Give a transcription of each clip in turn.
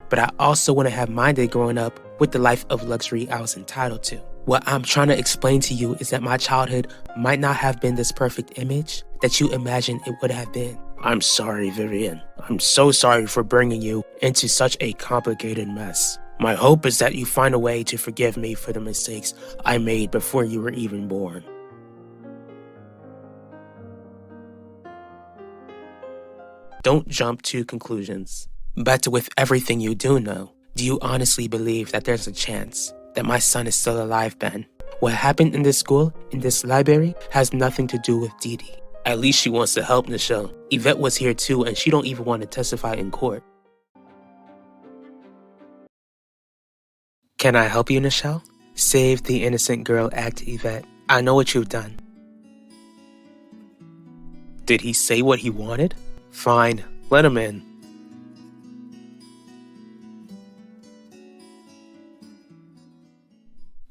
but I also wouldn't have minded growing up with the life of luxury I was entitled to. What I'm trying to explain to you is that my childhood might not have been this perfect image that you imagine it would have been. I'm sorry, Vivian. I'm so sorry for bringing you into such a complicated mess. My hope is that you find a way to forgive me for the mistakes I made before you were even born. Don't jump to conclusions. But with everything you do know, do you honestly believe that there's a chance that my son is still alive, Ben? What happened in this school, in this library, has nothing to do with Dee Dee. At least she wants to help Nichelle. Yvette was here too, and she don't even want to testify in court. Can I help you, Nichelle? Save the innocent girl act, Yvette. I know what you've done. Did he say what he wanted? Fine, let him in.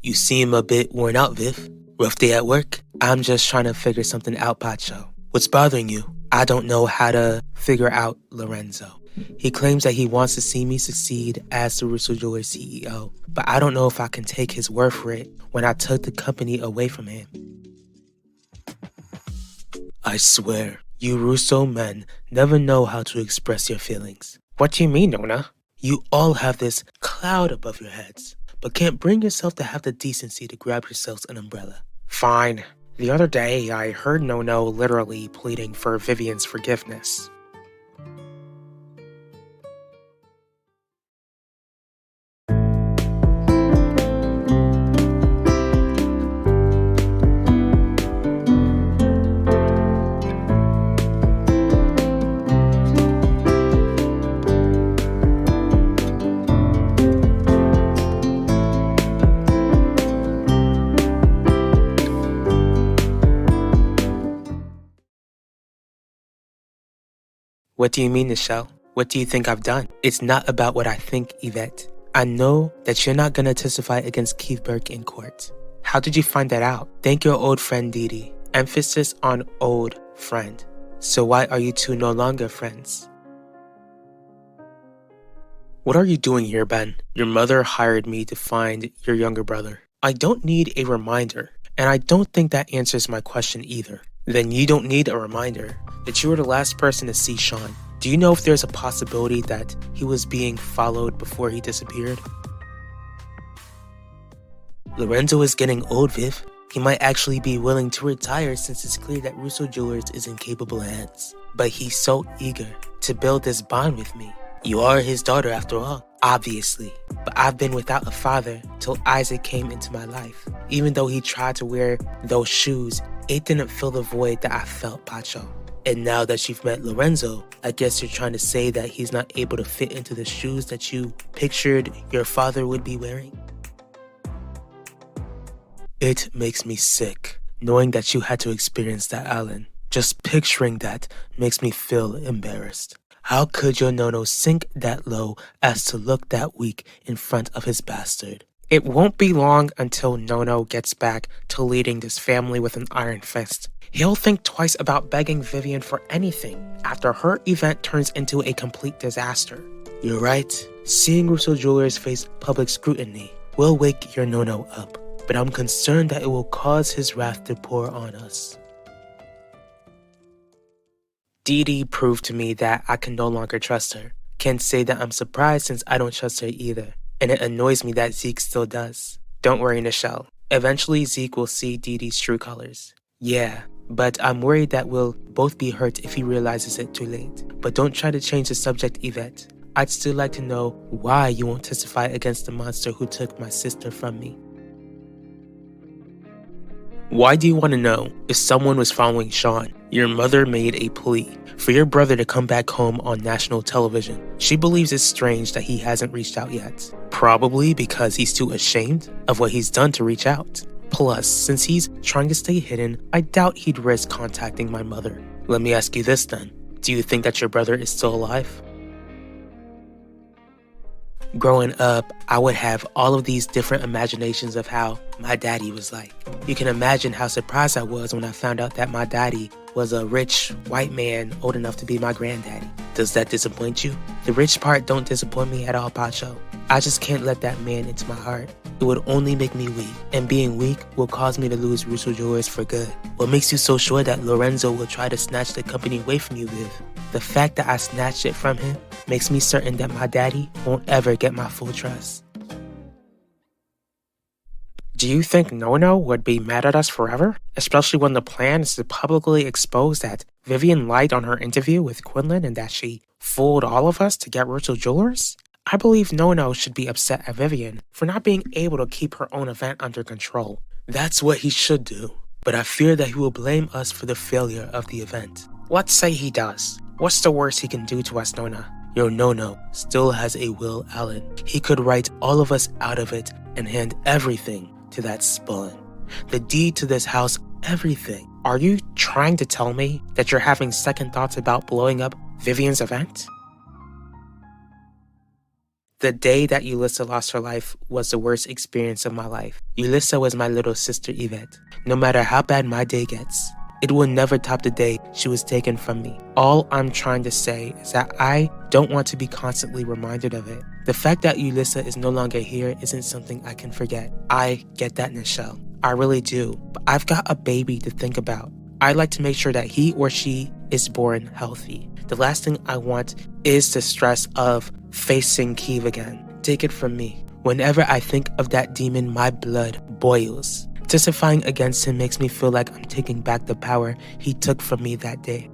You seem a bit worn out, Viv. Rough day at work? I'm just trying to figure something out, Pacho. What's bothering you? I don't know how to figure out Lorenzo. He claims that he wants to see me succeed as the Russo Jewelers CEO, but I don't know if I can take his word for it when I took the company away from him. I swear, you Russo men never know how to express your feelings. What do you mean, Nona? You all have this cloud above your heads, but can't bring yourself to have the decency to grab yourselves an umbrella. Fine. The other day, I heard Nono literally pleading for Vivian's forgiveness. What do you mean, Nichelle? What do you think I've done? It's not about what I think, Yvette. I know that you're not gonna testify against Keith Burke in court. How did you find that out? Thank your old friend Dee Dee. Emphasis on old friend. So why are you two no longer friends? What are you doing here, Ben? Your mother hired me to find your younger brother. I don't need a reminder, and I don't think that answers my question either. Then you don't need a reminder that you were the last person to see Sean. Do you know if there's a possibility that he was being followed before he disappeared? Lorenzo is getting old, Viv. He might actually be willing to retire since it's clear that Russo Jewelers is in capable hands. But he's so eager to build this bond with me. You are his daughter after all, obviously. But I've been without a father till Isaac came into my life. Even though he tried to wear those shoes, it didn't fill the void that I felt, Pacho. And now that you've met Lorenzo, I guess you're trying to say that he's not able to fit into the shoes that you pictured your father would be wearing? It makes me sick, knowing that you had to experience that, Alan. Just picturing that makes me feel embarrassed. How could your Nono sink that low as to look that weak in front of his bastard? It won't be long until Nono gets back to leading this family with an iron fist. He'll think twice about begging Vivian for anything after her event turns into a complete disaster. You're right. Seeing Russo Jewelers face public scrutiny will wake your Nono up, but I'm concerned that it will cause his wrath to pour on us. Dee Dee proved to me that I can no longer trust her. Can't say that I'm surprised since I don't trust her either. And it annoys me that Zeke still does. Don't worry, Nichelle. Eventually Zeke will see Dee Dee's true colors. Yeah, but I'm worried that we'll both be hurt if he realizes it too late. But don't try to change the subject, Yvette. I'd still like to know why you won't testify against the monster who took my sister from me. Why do you want to know if someone was following Sean? Your mother made a plea for your brother to come back home on national television. She believes it's strange that he hasn't reached out yet. Probably because he's too ashamed of what he's done to reach out. Plus, since he's trying to stay hidden, I doubt he'd risk contacting my mother. Let me ask you this then. Do you think that your brother is still alive? Growing up, I would have all of these different imaginations of how my daddy was like. You can imagine how surprised I was when I found out that my daddy was a rich white man old enough to be my granddaddy. Does that disappoint you? The rich part don't disappoint me at all, Pacho. I just can't let that man into my heart. It would only make me weak, and being weak will cause me to lose Russo Jewelers for good. What makes you so sure that Lorenzo will try to snatch the company away from you, Viv? The fact that I snatched it from him makes me certain that my daddy won't ever get my full trust. Do you think Nono would be mad at us forever? Especially when the plan is to publicly expose that Vivian lied on her interview with Quinlan and that she fooled all of us to get Russo Jewelers? I believe Nono should be upset at Vivian for not being able to keep her own event under control. That's what he should do. But I fear that he will blame us for the failure of the event. Let's say he does. What's the worst he can do to us, Nona? Your Nono still has a will, Alan. He could write all of us out of it and hand everything to that spawn. The deed to this house, everything. Are you trying to tell me that you're having second thoughts about blowing up Vivian's event? The day that Yulissa lost her life was the worst experience of my life. Yulissa was my little sister Yvette. No matter how bad my day gets, it will never top the day she was taken from me. All I'm trying to say is that I don't want to be constantly reminded of it. The fact that Yulissa is no longer here isn't something I can forget. I get that, Nichelle. I really do. But I've got a baby to think about. I'd like to make sure that he or she is born healthy. The last thing I want is the stress of facing Kiev again. Take it from me. Whenever I think of that demon, my blood boils. Testifying against him makes me feel like I'm taking back the power he took from me that day.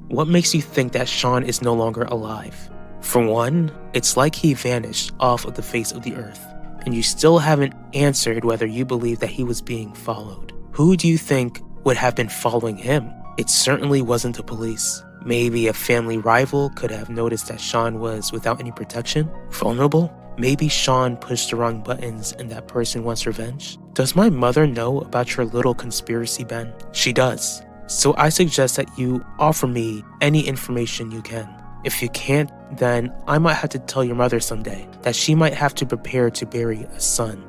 What makes you think that Sean is no longer alive? For one, it's like he vanished off of the face of the earth, and you still haven't answered whether you believe that he was being followed. Who do you think would have been following him? It certainly wasn't the police. Maybe a family rival could have noticed that Sean was without any protection, vulnerable. Maybe Sean pushed the wrong buttons and that person wants revenge. Does my mother know about your little conspiracy, Ben? She does. So I suggest that you offer me any information you can. If you can't, then I might have to tell your mother someday that she might have to prepare to bury a son.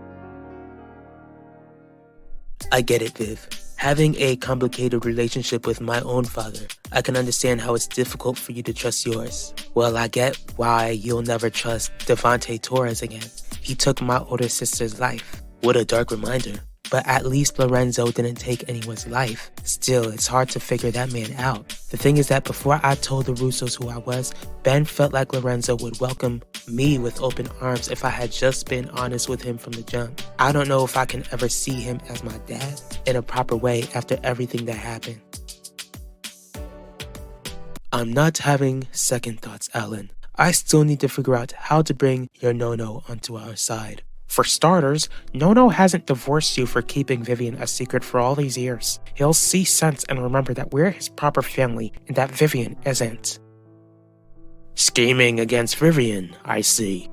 I get it, Viv. Having a complicated relationship with my own father, I can understand how it's difficult for you to trust yours. Well, I get why you'll never trust Devante Torres again. He took my older sister's life. What a dark reminder. But at least Lorenzo didn't take anyone's life. Still, it's hard to figure that man out. The thing is that before I told the Russos who I was, Ben felt like Lorenzo would welcome me with open arms if I had just been honest with him from the jump. I don't know if I can ever see him as my dad in a proper way after everything that happened. I'm not having second thoughts, Alan. I still need to figure out how to bring your Nono onto our side. For starters, Nono hasn't divorced you for keeping Vivian a secret for all these years. He'll see sense and remember that we're his proper family and that Vivian isn't. Scheming against Vivian, I see.